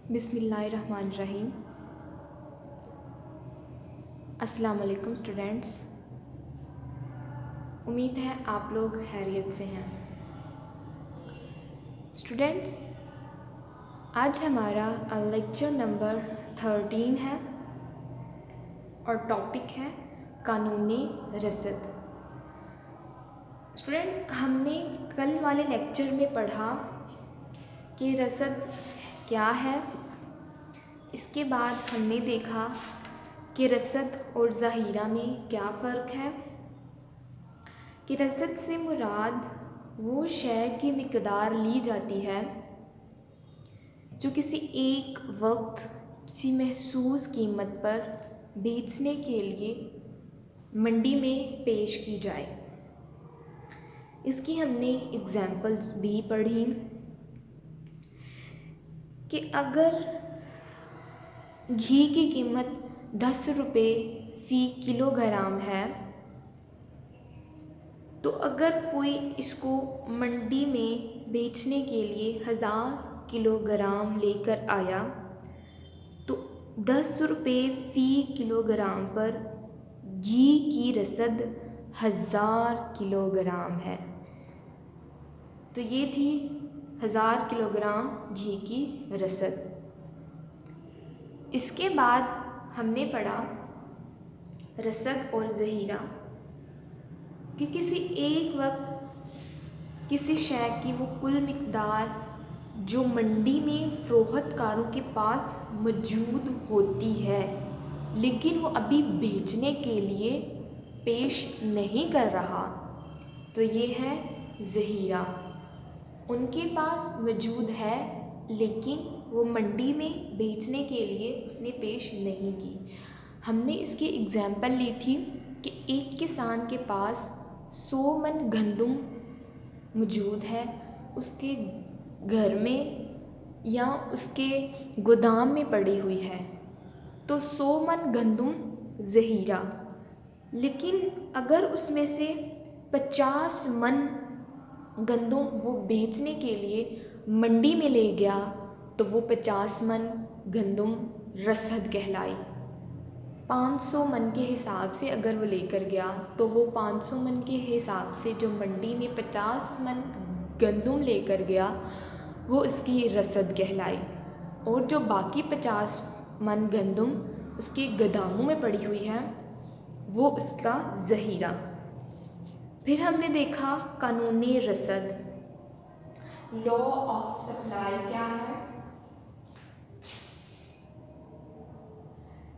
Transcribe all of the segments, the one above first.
बिस्मिल्लाहिर्रहमानिर्रहीम। अस्सलाम वालेकुम स्टूडेंट्स। उम्मीद है आप लोग खैरियत से हैं। स्टूडेंट्स, आज हमारा लेक्चर नंबर 13 है और टॉपिक है कानूनी रसद। स्टूडेंट, हमने कल वाले लेक्चर में पढ़ा कि रसद क्या है। इसके बाद हमने देखा कि रसद और ज़हीरा में क्या फ़र्क है, कि रसद से मुराद वो शय की मिक़दार ली जाती है जो किसी एक वक्त किसी महसूस कीमत पर बेचने के लिए मंडी में पेश की जाए। इसकी हमने एग्ज़ाम्पल्स भी पढ़ी कि अगर घी की कीमत 10 रुपये फ़ी किलोग्राम है, तो अगर कोई इसको मंडी में बेचने के लिए 1000 किलोग्राम लेकर आया तो 10 रुपये फ़ी किलोग्राम पर घी की रसद 1000 किलोग्राम है। तो ये थी 1000 किलोग्राम घी की रसद। इसके बाद हमने पढ़ा रसद और ज़हीरा कि किसी एक वक्त किसी शय की वो कुल मिक़दार जो मंडी में फ़रोख्तकारों के पास मौजूद होती है लेकिन वो अभी बेचने के लिए पेश नहीं कर रहा, तो ये है ज़हीरा। उनके पास मौजूद है लेकिन वो मंडी में बेचने के लिए उसने पेश नहीं की। हमने इसकी एग्ज़ाम्पल ली थी कि एक किसान के पास 100 मन गंदम मौजूद है उसके घर में या उसके गोदाम में पड़ी हुई है, तो 100 मन गंदम ज़हीरा। लेकिन अगर उसमें से 50 मन गंदम वो बेचने के लिए मंडी में ले गया तो वो 50 मन गंदम रसद कहलाई। 500 मन के हिसाब से अगर वो लेकर गया तो वो 500 मन के हिसाब से जो मंडी में 50 मन गंदम लेकर गया वो इसकी रसद कहलाई। और जो बाकी 50 मन गंदम उसके गोदामों में पड़ी हुई है वो उसका ज़हीरा। फिर हमने देखा कानूनी रसद, लॉ ऑफ सप्लाई क्या है।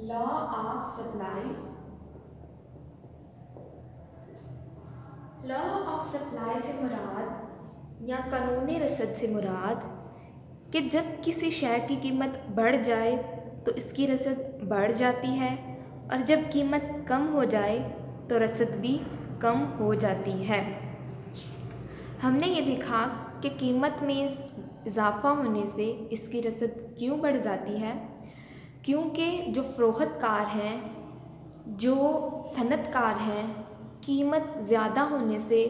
Law of supply, law of supply से मुराद या कानूनी रसद से मुराद कि जब किसी शय की कीमत बढ़ जाए तो इसकी रसद बढ़ जाती है और जब कीमत कम हो जाए तो रसद भी कम हो जाती है। हमने ये देखा कि कीमत में इजाफ़ा होने से इसकी रसद क्यों बढ़ जाती है, क्योंकि जो फ़रोख्तकार हैं, जो सनतकार हैं, कीमत ज़्यादा होने से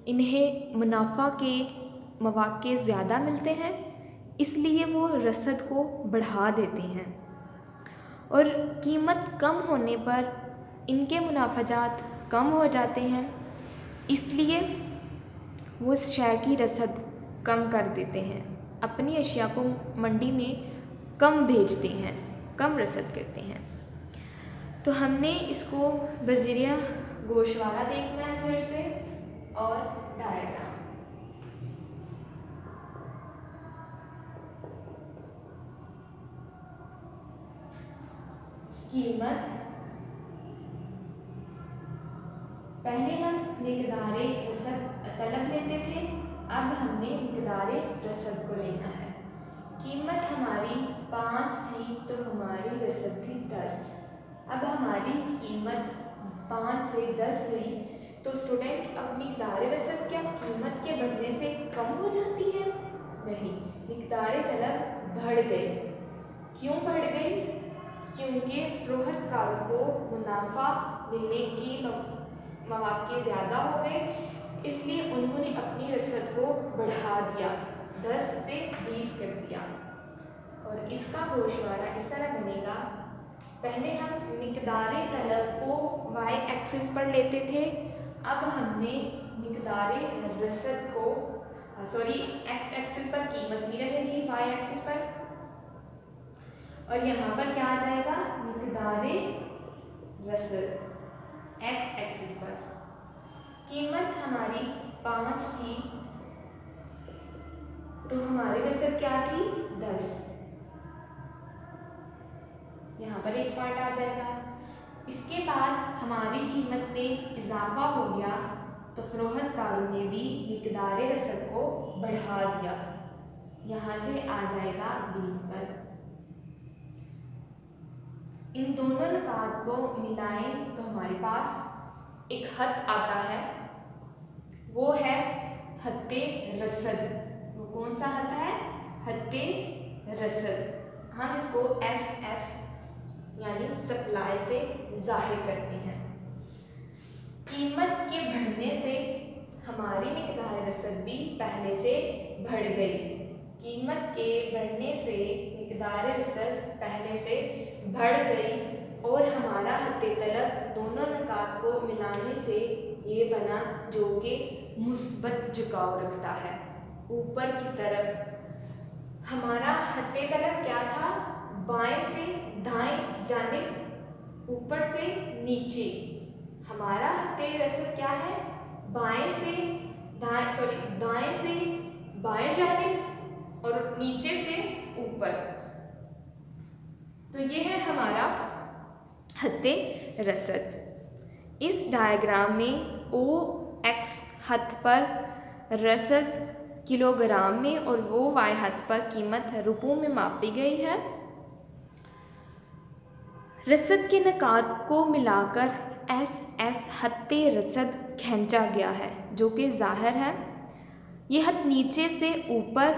इन्हें मुनाफा के मौक़े ज़्यादा मिलते हैं, इसलिए वो रसद को बढ़ा देते हैं। और कीमत कम होने पर इनके मुनाफाजात कम हो जाते हैं, इसलिए वो उस शय की रसद कम कर देते हैं, अपनी अशिया को मंडी में कम भेजते हैं, कम रसद करते हैं। तो हमने इसको बज़रिया गोशवारा देखना है फिर से और डायग्राम। कीमत, पहले हम मिक़दारे रसद तलब लेते थे, अब हमने मिक़दारे रसद को लेना है। कीमत हमारी 5 थी तो हमारी रसद थी 10। अब हमारी कीमत 5 से 10 हुई तो स्टूडेंट अब मिक़दारे रसद क्या कीमत के बढ़ने से कम हो जाती है? नहीं, मिक़दारे तलब बढ़ गई। क्यों बढ़ गई? क्योंकि फ़रोख्तकारों को मुनाफा मिलने की मौक़े ज़्यादा हो गए, इसलिए उन्होंने अपनी रसद को बढ़ा दिया, 10 से 20 कर दिया। और इसका गोशवारा इस तरह बनेगा। पहले हम मिकदारे तलब को वाई एक्सिस पर लेते थे, अब हमने मिकदारे रसद को एक्स एक्सिस पर कीमत ही रहेगी वाई एक्सिस पर, और यहाँ पर क्या आ जाएगा मिकदारे रसद एक्स एक्सिस पर। कीमत हमारी 5 थी तो हमारी रसद क्या थी 10। यहाँ पर एक पॉइंट आ जाएगा। इसके बाद हमारी कीमत में इजाफा हो गया तो फरोख्तकारों ने भी मिकदारे रसद को बढ़ा दिया, यहाँ से आ जाएगा 20 पर। इन दोनों नुकात को मिलाएं तो हमारे पास एक खत आता है, वो है हत्ते रसद। वो कौन सा खत है? हत्ते रसद। हम इसको SS यानी सप्लाई से जाहिर करते हैं। कीमत के बढ़ने से हमारी मिकदार रसद भी पहले से बढ़ गई। कीमत के बढ़ने से मिकदार रसद पहले से बढ़ गई और हमारा हत्ते तलब दोनों नुकात को मिलाने से ये बना जो कि मुस्बत झुकाव रखता है ऊपर की तरफ। हमारा हत्ते तलब क्या था? बाएं से दाएं जानिब ऊपर से नीचे। हमारा हत्ते रसद क्या है? दाएं से बाएं जानिब और नीचे से ऊपर। तो ये है हमारा हत्ते रसद। इस डायग्राम में OX हद पर रसद किलोग्राम में और वो Y हद पर कीमत रुपयों में मापी गई है। रसद के नुकात को मिलाकर SS हत्ते रसद खींचा गया है जो कि ज़ाहिर है। ये हद नीचे से ऊपर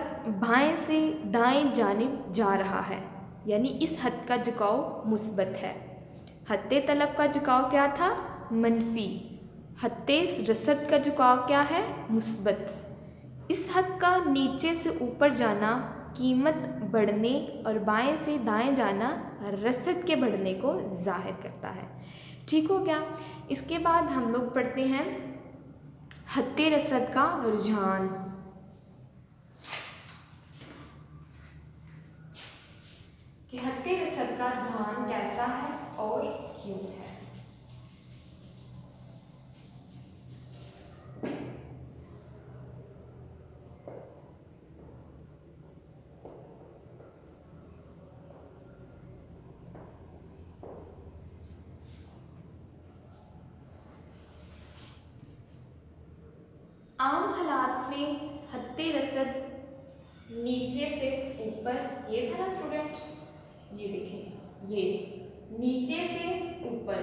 बाएं से दाएं जानिब जा रहा है, यानी इस हद का झुकाव मुस्बत है। हत्ते तलब का झुकाव क्या था? मनफी। हत्ते रसद का झुकाव क्या है? मुस्बत। इस हद का नीचे से ऊपर जाना कीमत बढ़ने और बाएं से दाएं जाना रसद के बढ़ने को जाहिर करता है। ठीक हो गया। इसके बाद हम लोग पढ़ते हैं हत्ते रसद का रुझान। कि हत्ते रसद का रुझान कैसा है और क्यों है। आम हालात में हत्ते रसद नीचे से ऊपर, ये था ना स्टूडेंट, ये देखें, ये नीचे से ऊपर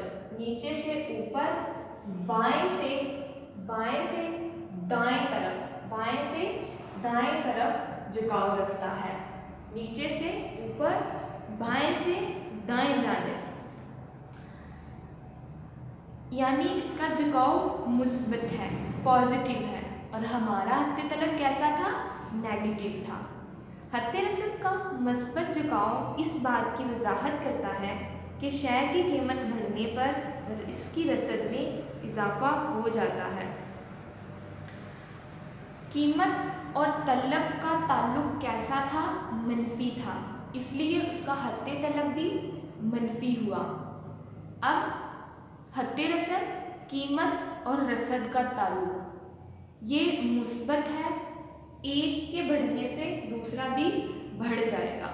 बाएं से दाएं तरफ झुकाव रखता है। नीचे से ऊपर बाएं से दाएं जाने, यानी इसका झुकाव मुस्बत है, पॉजिटिव है। और हमारा हत्ते तलब कैसा था? नेगेटिव था। हत्ते रसद का मुस्बत झुकाव इस बात की वजाहत करता है कि शय की कीमत बढ़ने पर इसकी रसद में इजाफा हो जाता है। कीमत और तलब का ताल्लुक कैसा था? मनफी था, इसलिए उसका हत्ते तलब भी मनफी हुआ। अब हत्ते रसद, कीमत और रसद का ताल्लुक ये मुस्बत है, एक के बढ़ने से दूसरा भी बढ़ जाएगा।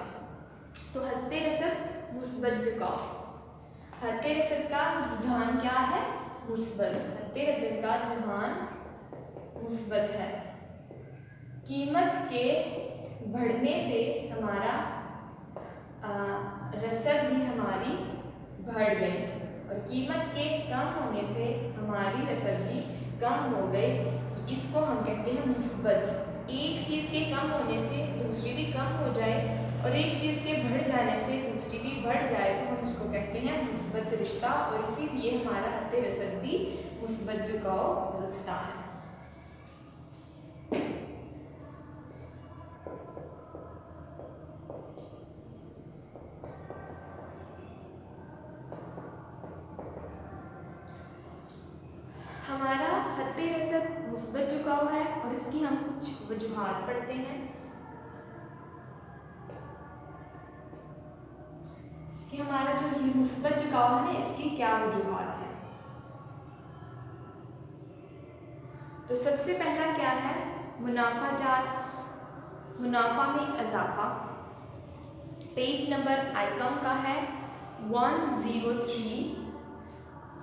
तो हत्ते रसद मुस्बत झुकाव। हत्ते रसद का रुझान क्या है? मुस्बत। हत्ते रसद का रुझान मुस्बत है। कीमत के बढ़ने से हमारा रसद भी हमारी बढ़ गई और कीमत के कम होने से हमारी रसद भी कम हो गई। इसको हम कहते हैं मुस्बत। एक चीज़ के कम होने से दूसरी भी कम हो जाए और एक चीज़ के बढ़ जाने से दूसरी भी बढ़ जाए तो हम उसको कहते हैं मुस्बत रिश्ता, और इसीलिए हमारा हत्ते रसद भी मुस्बत झुकाव रखता है। इसकी हम कुछ वजूहात पढ़ते हैं कि हमारा जो ये मुस्बत झुकाव है ना, इसकी क्या वजूहात है। तो सबसे पहला क्या है, मुनाफा में इजाफा। पेज नंबर आइकम का है 103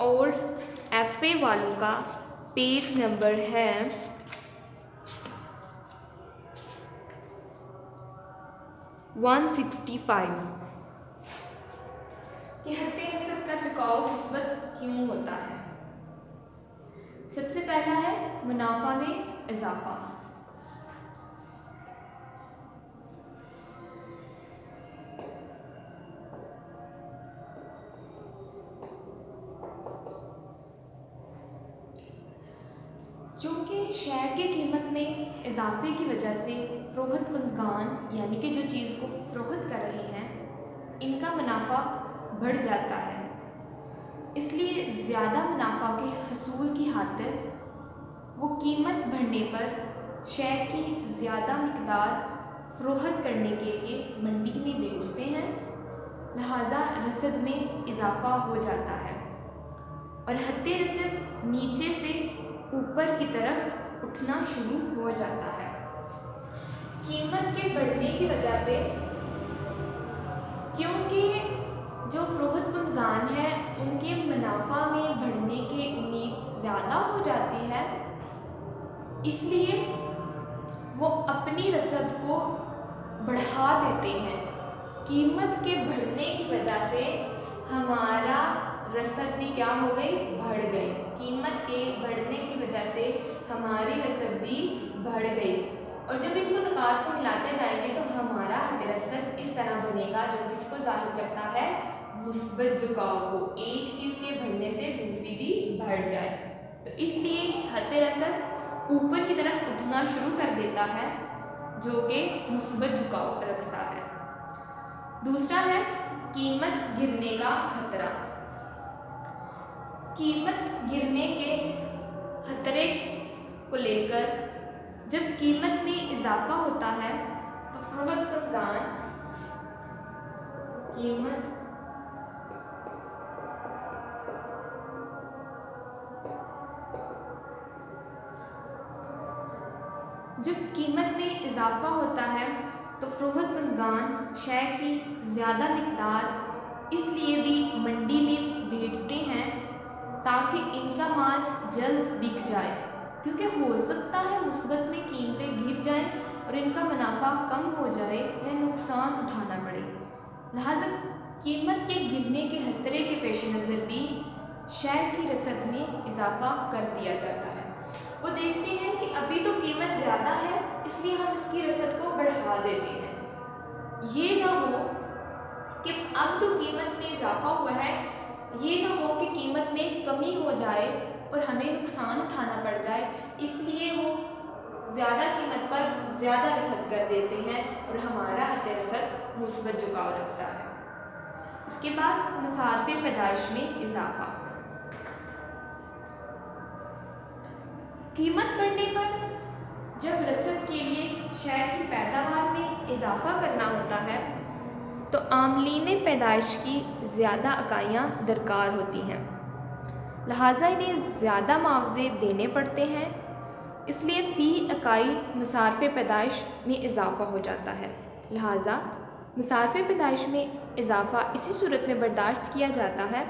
और FA वालों का पेज नंबर है 165 कि हत्ते रसद का झुकाव मुस्बत क्यों होता है। सबसे पहला है मुनाफा में इजाफा। चूँकि शेयर की कीमत में इजाफे की वजह से फ़रोख्त कुंदगान यानी कि जो चीज़ को फ़रोख्त कर रहे हैं, इनका मुनाफा बढ़ जाता है। इसलिए ज़्यादा मुनाफा के हसूल की खातिर वो कीमत बढ़ने पर शेयर की ज़्यादा मिकदार फ़रोख्त करने के लिए मंडी में बेचते हैं, लिहाजा रसद में इजाफा हो जाता है और हत्ते रसद नीचे से ऊपर की तरफ उठना शुरू हो जाता है। कीमत के बढ़ने की वजह से, क्योंकि जो फ़रोख्त कुंदगान है उनके मुनाफा में बढ़ने की उम्मीद ज़्यादा हो जाती है, इसलिए वो अपनी रसद को बढ़ा देते हैं। कीमत के बढ़ने की वजह से हमारा रसद भी क्या हो गई, बढ़ गई। कीमत के बढ़ने की वजह से हमारी रसद भी बढ़ गई और जब इनको नुकात को मिलाते जाएंगे तो हमारा रसद इस तरह बनेगा जो किसको जाहिर करता है, मुस्बत झुकाव को। एक चीज़ के बढ़ने से दूसरी भी बढ़ जाए, तो इसलिए हत्ते रसद ऊपर की तरफ उठना शुरू कर देता है जो कि मुस्बत झुकाव रखता है। दूसरा है कीमत गिरने का खतरा। कीमत गिरने के खतरे को लेकर जब कीमत में इजाफा होता है तो फ़रोख्त कुंदगान कीमत में इजाफा होता है तो फ़रोख्त कुंदगान शेयर की ज़्यादा मिकदार इसलिए भी मंडी में भेजते हैं ताकि इनका माल जल्द बिक जाए, क्योंकि हो सकता है मुस्बत में कीमतें गिर जाएं और इनका मुनाफा कम हो जाए या नुकसान उठाना पड़े। लिहाजा कीमत के गिरने के खतरे के पेश नज़र भी शेयर की रसद में इजाफा कर दिया जाता है। वो देखते हैं कि अभी तो कीमत ज़्यादा है इसलिए हम इसकी रसद को बढ़ा देते हैं। ये ना हो कि अब तो कीमत में इजाफा हुआ है, ये ना हो कि कीमत में कमी हो जाए और हमें नुकसान उठाना पड़ जाए, इसलिए वो ज़्यादा कीमत पर ज़्यादा रसद कर देते हैं और हमारा हत्ते रसद मुस्बत झुकाव रखता है। इसके बाद मसारफ़े पैदाइश में इजाफा। कीमत बढ़ने पर जब रसद के लिए शेयर की पैदावार में इजाफा करना होता है तो आमलीन पैदाइश की ज़्यादा इकाइयाँ दरकार होती हैं, लिहाजा इन्हें ज़्यादा मुआवजे देने पड़ते हैं, इसलिए फ़ी इकाई मसारफ़े पैदाइश में इजाफा हो जाता है। लिहाजा मसारफ़े पैदाइश में इजाफा इसी सूरत में बर्दाश्त किया जाता है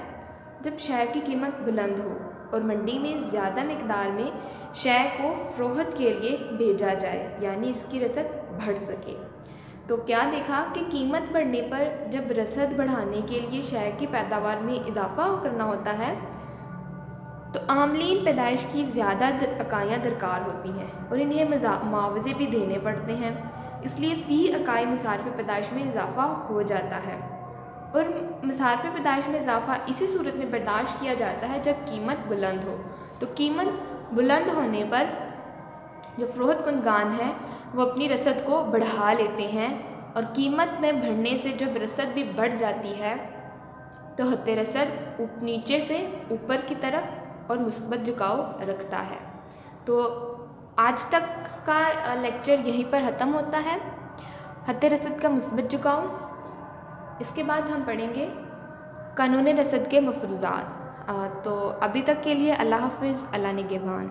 जब शेयर की कीमत बुलंद हो और मंडी में ज़्यादा मिकदार में शेयर को फ़रोख्त के लिए भेजा जाए, यानी इसकी रसद बढ़ सके। तो क्या देखा कि कीमत बढ़ने पर जब रसद बढ़ाने के लिए शेयर की पैदावार में इजाफा करना होता है तो आमलीन पैदाइश की ज़्यादा इकाइयाँ दरकार होती हैं और इन्हें मुआवजे भी देने पड़ते हैं, इसलिए फ़ी इकाई मसारफ़े पैदाइश में इजाफा हो जाता है। और मसारफ़े पैदाइश में इजाफा इसी सूरत में बर्दाश्त किया जाता है जब कीमत बुलंद हो। तो कीमत बुलंद होने पर जो फ़रोख्त कुंदगान है वो अपनी रसद को बढ़ा लेते हैं और कीमत में बढ़ने से जब रसद भी बढ़ जाती है तो हत्ते रसद नीचे से ऊपर की तरफ और मुस्बत झुकाव रखता है। तो आज तक का लेक्चर यहीं पर ख़त्म होता है, हद रसद का मुस्बत झुकाव। इसके बाद हम पढ़ेंगे कानून रसद के मफरूज़ात। तो अभी तक के लिए अल्लाह हाफ़िज़, अल्लाह निगहबान।